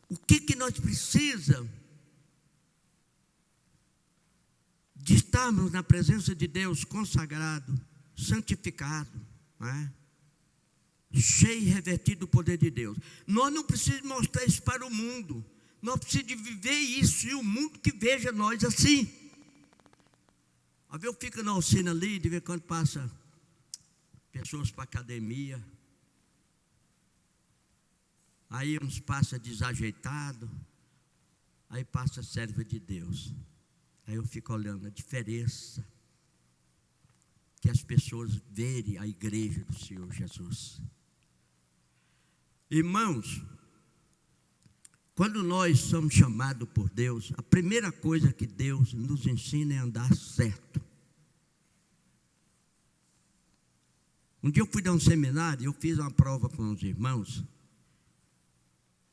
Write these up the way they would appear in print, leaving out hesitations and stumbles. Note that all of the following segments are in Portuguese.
O que nós precisamos? De estarmos na presença de Deus consagrado, santificado, não é? Cheio e revestido do poder de Deus. Nós não precisamos mostrar isso para o mundo. Nós precisamos de viver isso e o mundo que veja nós assim. Às vezes eu fico na oficina ali, de vez em quando passa pessoas para a academia. Aí uns passa desajeitado. Aí passa serva de Deus. Aí eu fico olhando a diferença que as pessoas verem a igreja do Senhor Jesus. Irmãos, quando nós somos chamados por Deus, a primeira coisa que Deus nos ensina é andar certo. Um dia eu fui dar um seminário, eu fiz uma prova com os irmãos,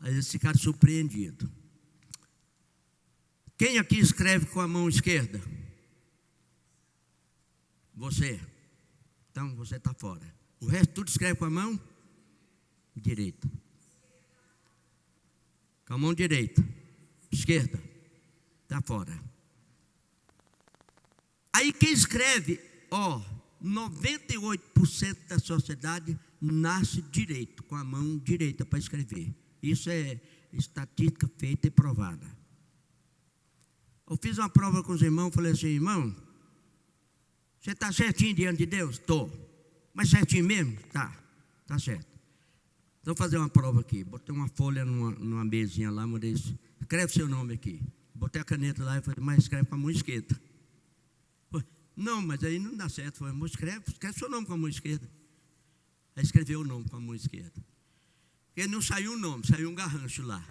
aí eles ficaram surpreendidos. Quem aqui escreve com a mão esquerda? Você. Então você está fora. O resto tudo escreve com a mão direita. Com a mão direita. Esquerda. Está fora. Aí quem escreve, 98% da sociedade nasce direito, com a mão direita para escrever. Isso é estatística feita e provada. Eu fiz uma prova com os irmãos, falei assim: irmão, você está certinho diante de Deus? Estou. Mas certinho mesmo? Tá certo. Então vou fazer uma prova aqui. Botei uma folha numa mesinha lá, mandei isso. Escreve seu nome aqui. Botei a caneta lá e falei: mas escreve com a mão esquerda. Não, mas aí não dá certo. Falei: escreve seu nome com a mão esquerda. Aí escreveu o nome com a mão esquerda. Porque não saiu o nome, saiu um garrancho lá.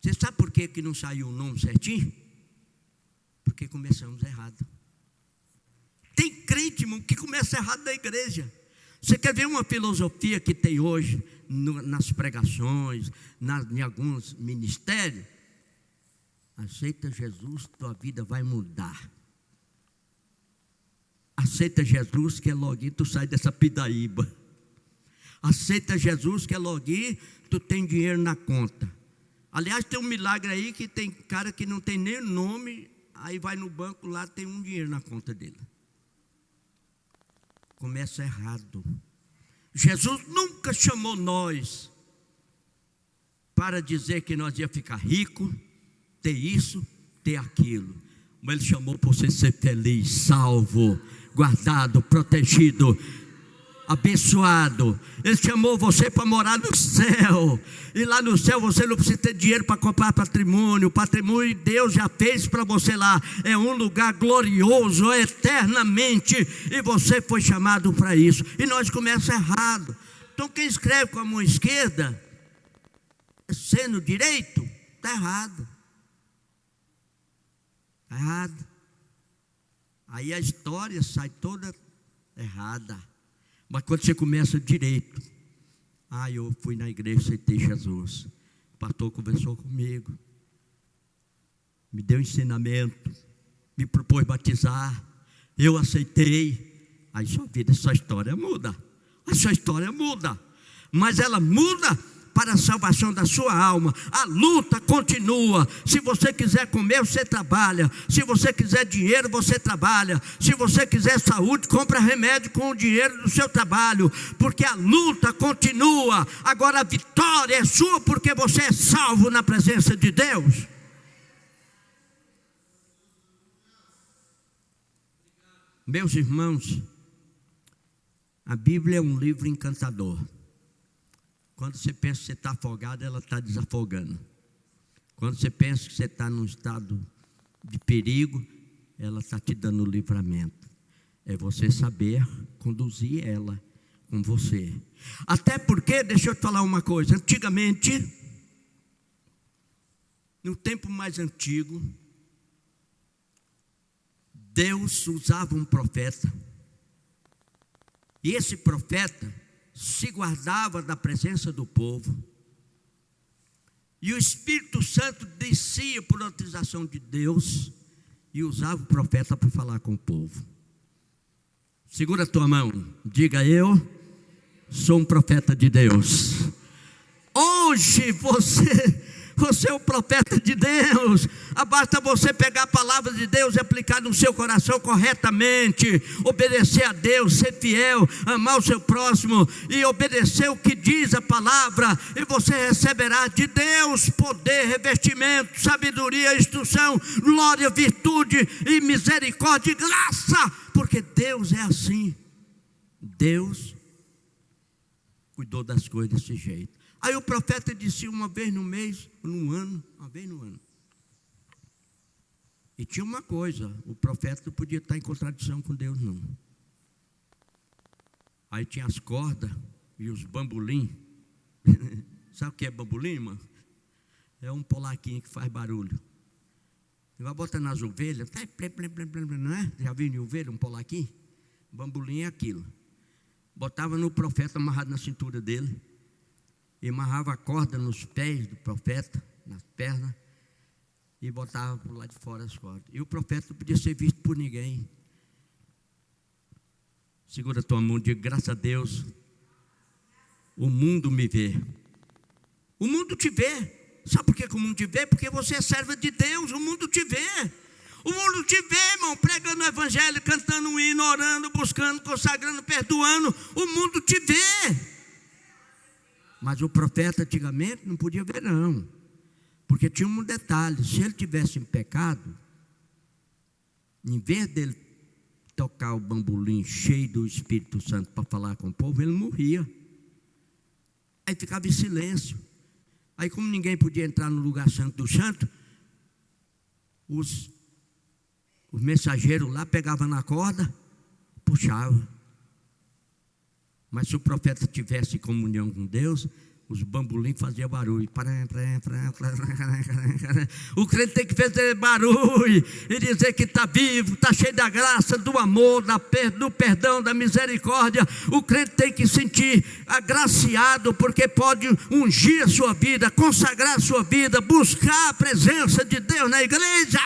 Você sabe por que não saiu o nome certinho? Porque começamos errado. Tem crente, irmão, que começa errado na igreja. Você quer ver uma filosofia que tem hoje nas pregações, em alguns ministérios? Aceita Jesus, tua vida vai mudar. Aceita Jesus, que é logo tu sai dessa pidaíba. Aceita Jesus, que é logo tu tem dinheiro na conta. Aliás, tem um milagre aí que tem cara que não tem nem nome, aí vai no banco lá, tem um dinheiro na conta dele. Começa errado. Jesus nunca chamou nós para dizer que nós ia ficar rico, ter isso, ter aquilo. Mas Ele chamou para você ser feliz, salvo, guardado, protegido, abençoado. Ele chamou você para morar no céu. E lá no céu você não precisa ter dinheiro para comprar patrimônio. O patrimônio Deus já fez para você lá. É um lugar glorioso eternamente. E você foi chamado para isso. E nós começamos errado. Então quem escreve com a mão esquerda, sendo direito, está errado. Está errado. Aí a história sai toda errada. Mas quando você começa direito, eu fui na igreja, aceitei Jesus. O pastor conversou comigo, me deu ensinamento, me propôs batizar, eu aceitei. Aí sua história muda. A sua história muda. Mas ela muda para a salvação da sua alma. A luta continua. Se você quiser comer, você trabalha. Se você quiser dinheiro, você trabalha. Se você quiser saúde, compra remédio com o dinheiro do seu trabalho, porque a luta continua. Agora a vitória é sua, porque você é salvo na presença de Deus. Meus irmãos, a Bíblia é um livro encantador. Quando você pensa que você está afogado, ela está desafogando. Quando você pensa que você está num estado de perigo, ela está te dando livramento. É você saber conduzir ela com você. Até porque, deixa eu te falar uma coisa. Antigamente, no tempo mais antigo, Deus usava um profeta. E esse profeta se guardava da presença do povo, e o Espírito Santo descia por autorização de Deus e usava o profeta para falar com o povo. Segura a tua mão, diga: eu sou um profeta de Deus. Hoje você é o profeta de Deus. Basta você pegar a palavra de Deus e aplicar no seu coração corretamente, obedecer a Deus, ser fiel, amar o seu próximo e obedecer o que diz a palavra, e você receberá de Deus poder, revestimento, sabedoria, instrução, glória, virtude e misericórdia e graça, porque Deus é assim. Deus cuidou das coisas desse jeito. Aí o profeta disse uma vez no mês, num ano, uma vez no ano. E tinha uma coisa, o profeta não podia estar em contradição com Deus, não. Aí tinha as cordas e os bambolim. Sabe o que é bambolim, irmão? É um polaquinho que faz barulho. Vai botar nas ovelhas, não é? Já viu em ovelha um polaquinho? Bambolim é aquilo. Botava no profeta amarrado na cintura dele. E amarrava a corda nos pés do profeta, nas pernas, e botava por lá de fora as cordas. E o profeta não podia ser visto por ninguém. Segura a tua mão e diga: graças a Deus, o mundo me vê. O mundo te vê. Sabe por que o mundo te vê? Porque você é serva de Deus. O mundo te vê. O mundo te vê, irmão, pregando o evangelho, cantando um hino, orando, buscando, consagrando, perdoando. O mundo te vê. Mas o profeta antigamente não podia ver, não, porque tinha um detalhe: se ele tivesse em pecado, em vez dele tocar o bambolim cheio do Espírito Santo para falar com o povo, ele morria. Aí ficava em silêncio. Aí, como ninguém podia entrar no lugar santo do santo, os mensageiros lá pegavam na corda, puxavam. Mas se o profeta tivesse comunhão com Deus, os bambolim faziam barulho. O crente tem que fazer barulho e dizer que está vivo, está cheio da graça, do amor, do perdão, da misericórdia. O crente tem que sentir agraciado, porque pode ungir a sua vida, consagrar a sua vida, buscar a presença de Deus na igreja.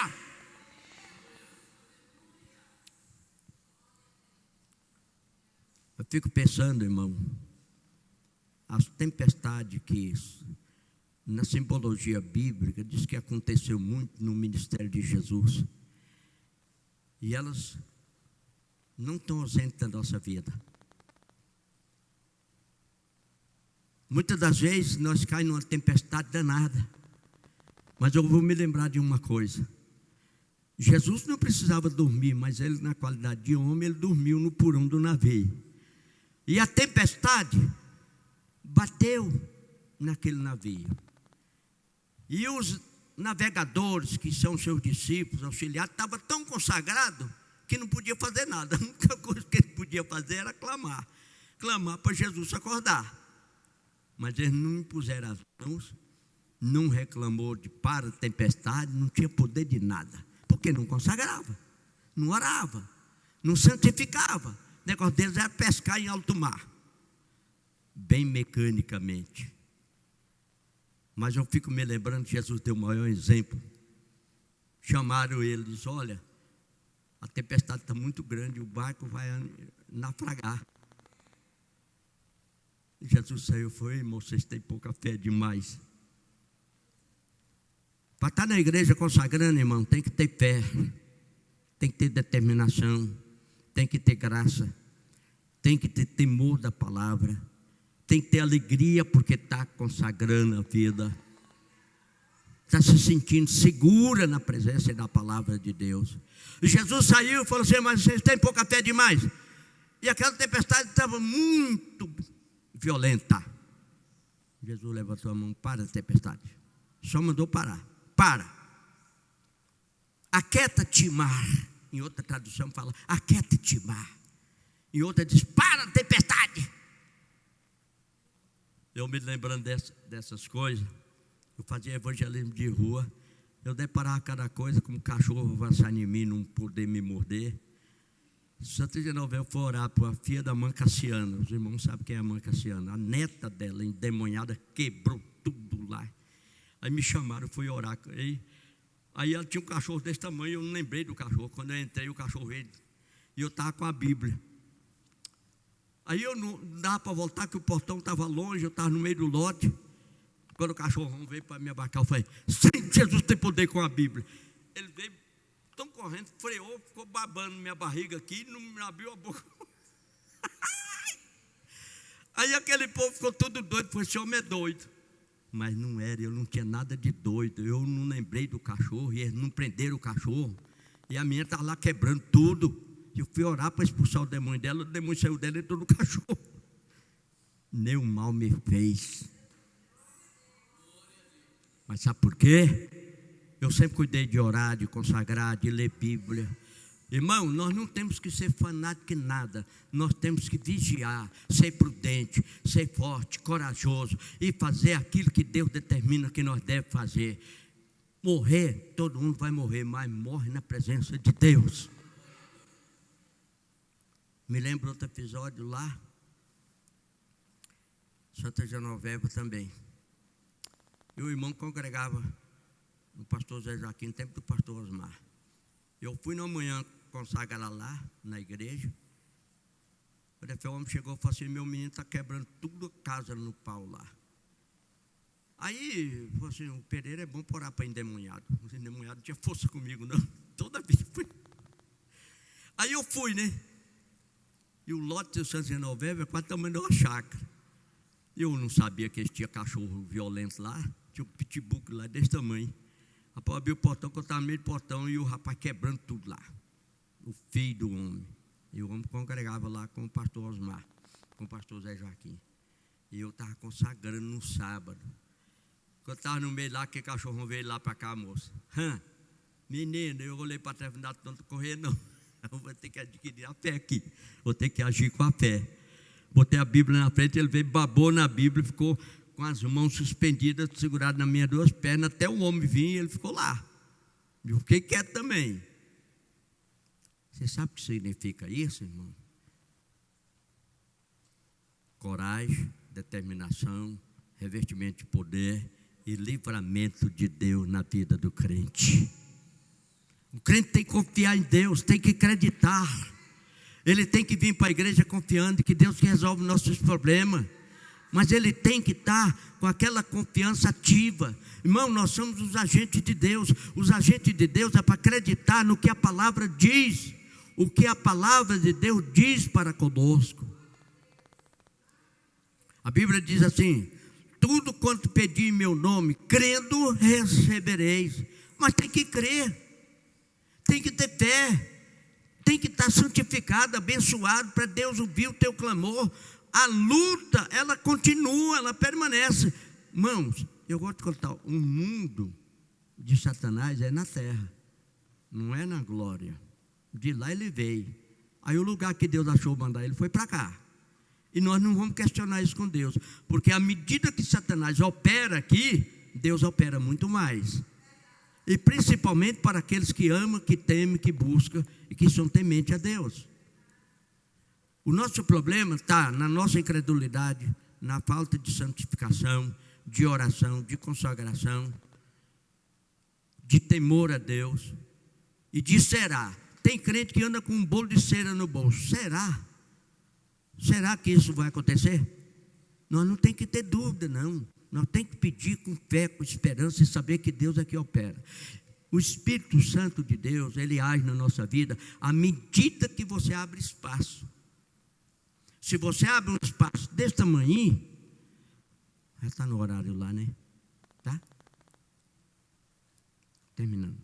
Eu fico pensando, irmão, as tempestades que na simbologia bíblica diz que aconteceu muito no ministério de Jesus, e elas não estão ausentes da nossa vida. Muitas das vezes nós caímos numa tempestade danada, mas eu vou me lembrar de uma coisa: Jesus não precisava dormir, mas ele, na qualidade de homem, ele dormiu no porão do navio. E a tempestade bateu naquele navio. E os navegadores, que são seus discípulos, auxiliares, estavam tão consagrados que não podia fazer nada. A única coisa que ele podia fazer era clamar para Jesus acordar. Mas eles não impuseram as mãos, não reclamou de para a tempestade, não tinha poder de nada, porque não consagrava, não orava, não santificava. O negócio deles era pescar em alto mar, bem mecanicamente. Mas eu fico me lembrando que Jesus deu o maior exemplo. Chamaram ele e disse: olha, a tempestade está muito grande, o barco vai naufragar. E Jesus saiu e falou: irmão, vocês têm pouca fé demais. Para estar na igreja consagrando, irmão, tem que ter fé, tem que ter determinação, tem que ter graça, tem que ter temor da palavra, tem que ter alegria porque está consagrando a vida, está se sentindo segura na presença da palavra de Deus. E Jesus saiu e falou assim: mas vocês têm pouca fé demais. E aquela tempestade estava muito violenta. Jesus levantou a mão: para a tempestade. Só mandou parar. Para. Aquieta-te, mar. Em outra tradução fala: aquieta-te, mar. Em outra diz: para a tempestade. Eu me lembrando dessas coisas, eu fazia evangelismo de rua, eu deparava cada coisa, como cachorro avançar em mim, não poder me morder. Santa Genoveva foi orar para a filha da mãe Cassiana. Os irmãos sabem quem é a mãe Cassiana. A neta dela, endemoniada, quebrou tudo lá. Aí me chamaram, fui orar. Aí ela tinha um cachorro desse tamanho, eu não lembrei do cachorro. Quando eu entrei, o cachorro veio, e eu estava com a Bíblia. Aí eu não dava para voltar, que o portão estava longe, eu estava no meio do lote. Quando o cachorrão veio para me abacar, eu falei: sim, Jesus tem poder com a Bíblia. Ele veio tão correndo, freou, ficou babando minha barriga aqui, não me abriu a boca. Aí aquele povo ficou todo doido, foi: esse homem é doido. Mas não era, eu não tinha nada de doido. Eu não lembrei do cachorro, e eles não prenderam o cachorro. E a minha estava lá quebrando tudo. Eu fui orar para expulsar o demônio dela, o demônio saiu dela e entrou no cachorro. Nenhum mal me fez. Mas sabe por quê? Eu sempre cuidei de orar, de consagrar, de ler Bíblia. Irmão, nós não temos que ser fanáticos em nada. Nós temos que vigiar, ser prudente, ser forte, corajoso e fazer aquilo que Deus determina que nós devemos fazer. Morrer, todo mundo vai morrer, mas morre na presença de Deus. Me lembro outro episódio lá, Santa Genoveva também. E o irmão congregava no pastor Zé Joaquim, no tempo do pastor Osmar. Eu fui na manhã consagrar lá, na igreja. O homem chegou e falou assim: meu menino está quebrando tudo a casa no pau lá. Aí, falou assim: o Pereira é bom para orar para endemoniado. O endemoniado não tinha força comigo, não. Toda vez fui. Aí eu fui, né? E o lote do Santa Genoveva é quase o tamanho de uma chácara. Eu não sabia que eles tinham cachorro violento lá. Tinha um pitbull lá desse tamanho. Rapaz, abriu o portão, que eu estava no meio do portão, e o rapaz quebrando tudo lá. O filho do homem. E o homem congregava lá com o pastor Osmar, com o pastor Zé Joaquim. E eu estava consagrando no sábado. Quando eu estava no meio lá, que cachorro veio lá para cá, moça. Menino, eu olhei para trás, não dá tanto correr, não. Eu vou ter que adquirir a fé aqui. Vou ter que agir com a fé. Botei a Bíblia na frente, ele veio, babou na Bíblia, ficou com as mãos suspendidas, seguradas nas minhas duas pernas, até o homem vir e ele ficou lá. Eu fiquei quieto também. Você sabe o que significa isso, irmão? Coragem, determinação, revestimento de poder e livramento de Deus na vida do crente. O crente tem que confiar em Deus, tem que acreditar. Ele tem que vir para a igreja confiando que Deus resolve nossos problemas. Mas ele tem que estar com aquela confiança ativa. Irmão, nós somos os agentes de Deus. Os agentes de Deus é para acreditar no que a palavra diz. O que a palavra de Deus diz para conosco. A Bíblia diz assim: tudo quanto pedir em meu nome, crendo, recebereis. Mas tem que crer. Tem que ter fé. Tem que estar santificado, abençoado, para Deus ouvir o teu clamor. A luta, ela continua, ela permanece. Irmãos, eu vou te contar, o mundo de Satanás é na terra, não é na glória. De lá ele veio. Aí o lugar que Deus achou mandar ele foi para cá. E nós não vamos questionar isso com Deus, porque à medida que Satanás opera aqui, Deus opera muito mais. E principalmente para aqueles que amam, que temem, que buscam e que são tementes a Deus. O nosso problema está na nossa incredulidade, na falta de santificação, de oração, de consagração, de temor a Deus e de será. Tem crente que anda com um bolo de cera no bolso. Será? Será que isso vai acontecer? Nós não tem que ter dúvida, não. Nós temos que pedir com fé, com esperança e saber que Deus é que opera. O Espírito Santo de Deus, ele age na nossa vida à medida que você abre espaço. Se você abre um espaço desse tamanho, já está no horário lá, né? Tá? Terminando.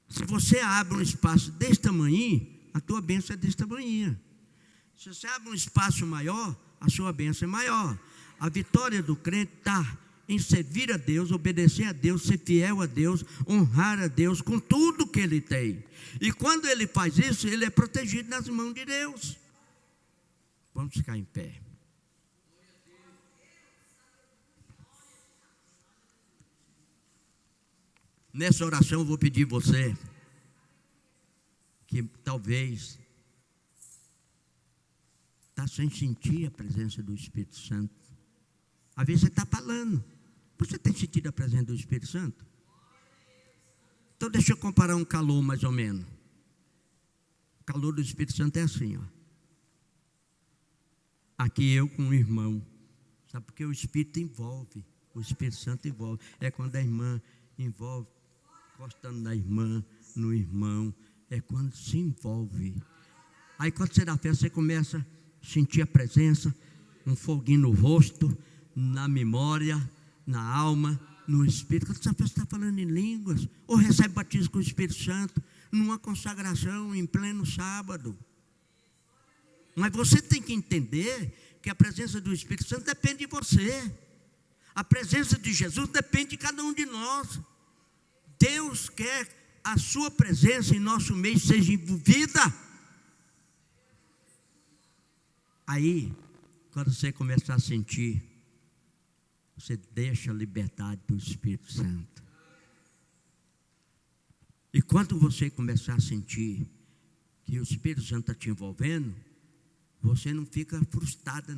Se você abre um espaço desse tamanho, a tua bênção é desse tamanho. Se você abre um espaço maior, a sua bênção é maior. A vitória do crente está em servir a Deus, obedecer a Deus, ser fiel a Deus, honrar a Deus com tudo que ele tem. E quando ele faz isso, ele é protegido nas mãos de Deus. Vamos ficar em pé. Nessa oração eu vou pedir você que talvez está sem sentir a presença do Espírito Santo. Às vezes você está falando. Você tem sentido a presença do Espírito Santo? Então deixa eu comparar um calor mais ou menos. O calor do Espírito Santo é assim, ó. Aqui eu com o irmão. Sabe porque o Espírito envolve. O Espírito Santo envolve. É quando a irmã envolve, encostando na irmã, no irmão. É quando se envolve. Aí quando você dá fé, você começa a sentir a presença, um foguinho no rosto, na memória, na alma, no Espírito. Quando você está falando em línguas, ou recebe batismo com o Espírito Santo, numa consagração em pleno sábado. Mas você tem que entender que a presença do Espírito Santo depende de você. A presença de Jesus depende de cada um de nós. Deus quer a sua presença em nosso meio seja envolvida. Aí, quando você começar a sentir, você deixa a liberdade do Espírito Santo. E quando você começar a sentir que o Espírito Santo está te envolvendo, você não fica frustrada, não.